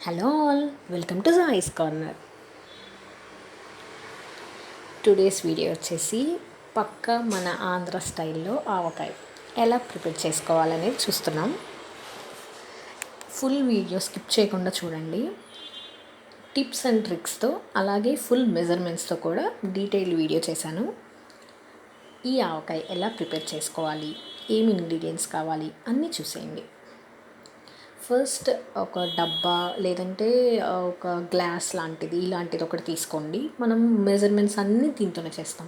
Hello all, welcome to Sai's corner. Today's video వచ్చేసి పక్కా మన ఆంధ్ర స్టైల్లో ఆవకాయ ఎలా ప్రిపేర్ చేసుకోవాలనేది చూస్తున్నాం. ఫుల్ వీడియో స్కిప్ చేయకుండా చూడండి. టిప్స్ అండ్ ట్రిక్స్తో అలాగే ఫుల్ మెజర్మెంట్స్తో కూడా డీటెయిల్ వీడియో చేశాను. ఈ ఆవకాయ ఎలా ప్రిపేర్ చేసుకోవాలి, ఏమి ఇంగ్రీడియంట్స్ కావాలి అన్నీ చూసేయండి. ఫస్ట్ ఒక డబ్బా లేదంటే ఒక గ్లాస్ ఇలాంటిది ఒకటి తీసుకోండి. మనం మెజర్మెంట్స్ అన్నీ దీంతోనే చేస్తాం.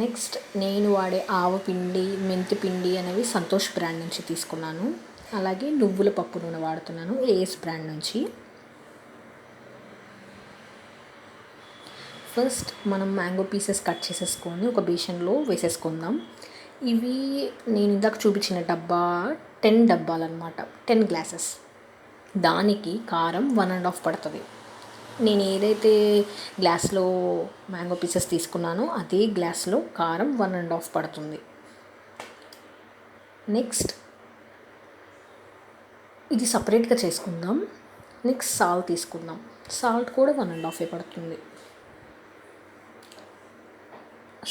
నెక్స్ట్ నేను వాడే ఆవపిండి, మెంతిపిండి అనేవి సంతోష్ బ్రాండ్ నుంచి తీసుకున్నాను. అలాగే నువ్వుల పప్పు నూనె వాడుతున్నాను ఏఎస్ బ్రాండ్ నుంచి. ఫస్ట్ మనం మ్యాంగో పీసెస్ కట్ చేసేసుకొని ఒక బేషన్లో వేసేసుకుందాం. ఇవి నేను ఇందాక చూపించిన డబ్బా 10 డబ్బాలన్నమాట, 10 గ్లాసెస్. దానికి కారం 1.5 పడుతుంది. నేను ఏదైతే గ్లాస్లో మ్యాంగో పీసెస్ తీసుకున్నానో అదే గ్లాస్లో కారం 1.5 పడుతుంది. నెక్స్ట్ ఇది సపరేట్గా చేసుకుందాం. నెక్స్ట్ సాల్ట్ తీసుకుందాం. సాల్ట్ కూడా 1.5 పడుతుంది.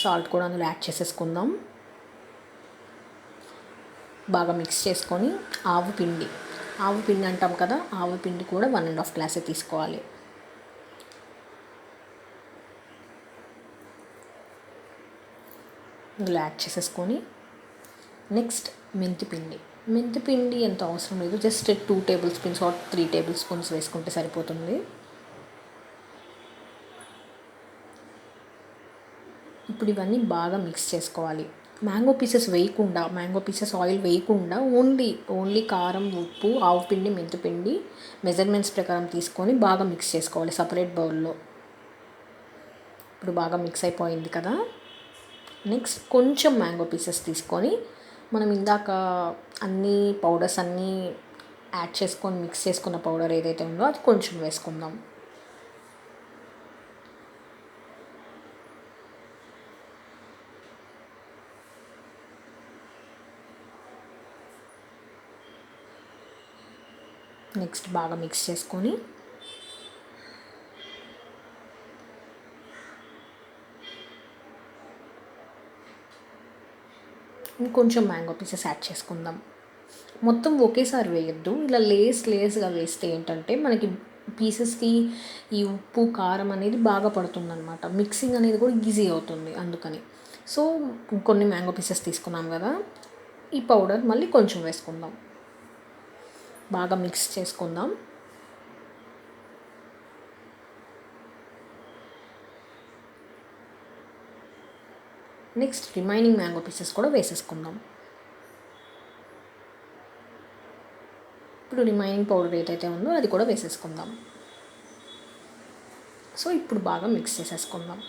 సాల్ట్ కూడా అందులో యాడ్ చేసేసుకుందాం. బాగా మిక్స్ చేసుకొని ఆవు పిండి అంటాం కదా, ఆవు పిండి కూడా 1.5 గ్లాసే తీసుకోవాలి. ఇందులో యాడ్ చేసేసుకొని నెక్స్ట్ మెంతిపిండి ఎంత అవసరం లేదు, just 2 table spoons or 3 table spoons వేసుకుంటే సరిపోతుంది. ఇప్పుడు ఇవన్నీ బాగా మిక్స్ చేసుకోవాలి. మ్యాంగో పీసెస్ ఆయిల్ వేయకుండా ఓన్లీ కారం, ఉప్పు, ఆవు పిండి, మెంతిపిండి మెజర్మెంట్స్ ప్రకారం తీసుకొని బాగా మిక్స్ చేసుకోవాలి సపరేట్ బౌల్లో. ఇప్పుడు బాగా మిక్స్ అయిపోయింది కదా. నెక్స్ట్ కొంచెం మ్యాంగో పీసెస్ తీసుకొని మనం ఇందాక అన్ని పౌడర్స్ అన్నీ యాడ్ చేసుకొని మిక్స్ చేసుకున్న పౌడర్ ఏదైతే ఉందో అది కొంచెం వేసుకుందాం. నెక్స్ట్ బాగా మిక్స్ చేసుకొని ఇంకొంచెం మ్యాంగో పీసెస్ యాడ్ చేసుకుందాం. మొత్తం ఒకేసారి వేయద్దు, ఇలా లేస్గా వేస్తే ఏంటంటే మనకి పీసెస్కి ఈ ఉప్పు కారం అనేది బాగా పడుతుందన్నమాట. మిక్సింగ్ అనేది కూడా ఈజీ అవుతుంది. అందుకని సో కొన్ని మ్యాంగో పీసెస్ తీసుకున్నాం కదా, ఈ పౌడర్ మళ్ళీ కొంచెం వేసుకుందాం. బాగా మిక్స్ చేసుకుందాం. నెక్స్ట్ రిమైనింగ్ మ్యాంగో పీసెస్ కూడా వేసేసుకుందాం. ఇప్పుడు రిమైనింగ్ పౌడర్ ఏదైతే ఉందో అది కూడా వేసేసుకుందాం. సో ఇప్పుడు బాగా మిక్స్ చేసేసుకుందాం.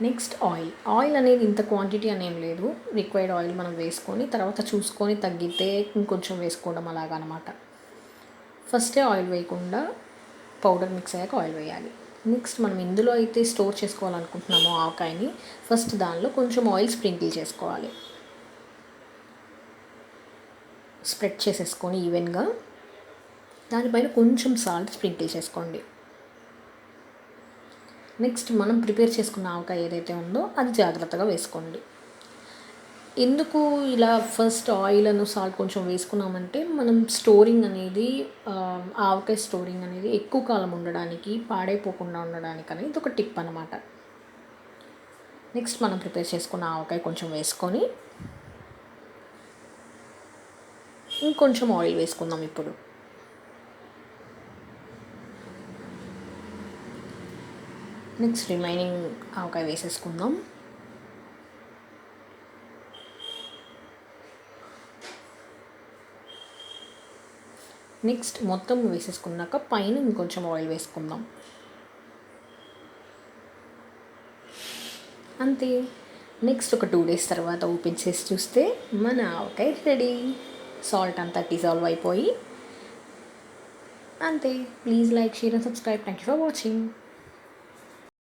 నెక్స్ట్ ఆయిల్ అనేది ఇంత క్వాంటిటీ అనేం లేదు. రిక్వైర్డ్ ఆయిల్ మనం వేసుకొని తర్వాత చూసుకొని తగ్గితే ఇంకొంచెం వేసుకోవడం అలాగనమాట. ఫస్టే ఆయిల్ వేయకుండా పౌడర్ మిక్స్ అయ్యాక ఆయిల్ వేయాలి. నెక్స్ట్ మనం ఎందులో అయితే స్టోర్ చేసుకోవాలనుకుంటున్నామో ఆవకాయని ఫస్ట్ దానిలో కొంచెం ఆయిల్ స్ప్రింకిల్ చేసుకోవాలి. స్ప్రెడ్ చేసేసుకొని ఈవెన్గా దానిపైన కొంచెం సాల్ట్ స్ప్రింకిల్ చేసుకోండి. నెక్స్ట్ మనం ప్రిపేర్ చేసుకున్న ఆవకాయ ఏదైతే ఉందో అది జాగ్రత్తగా వేసుకోండి. ఎందుకు ఇలా ఫస్ట్ ఆయిల్ అను సాల్ట్ కొంచెం వేసుకున్నామంటే మనం ఆవకాయ స్టోరింగ్ అనేది ఎక్కువ కాలం ఉండడానికి, పాడైపోకుండా ఉండడానికి అనేది ఒక టిప్ అనమాట. నెక్స్ట్ మనం ప్రిపేర్ చేసుకున్న ఆవకాయ కొంచెం వేసుకొని ఇంకొంచెం ఆయిల్ వేసుకుందాం. ఇప్పుడు నెక్స్ట్ రిమైనింగ్ ఆవకాయ వేసేసుకుందాం. నెక్స్ట్ మొత్తం వేసేసుకున్నాక పైన ఇంకొంచెం ఆయిల్ వేసుకుందాం. అంతే. నెక్స్ట్ ఒక 2 days తర్వాత ఓపెన్ చేసి చూస్తే మన ఆవకాయ రెడీ. సాల్ట్ అంతా డిజాల్వ్ అయిపోయి అంతే. Please like, share and subscribe. Thank you for watching.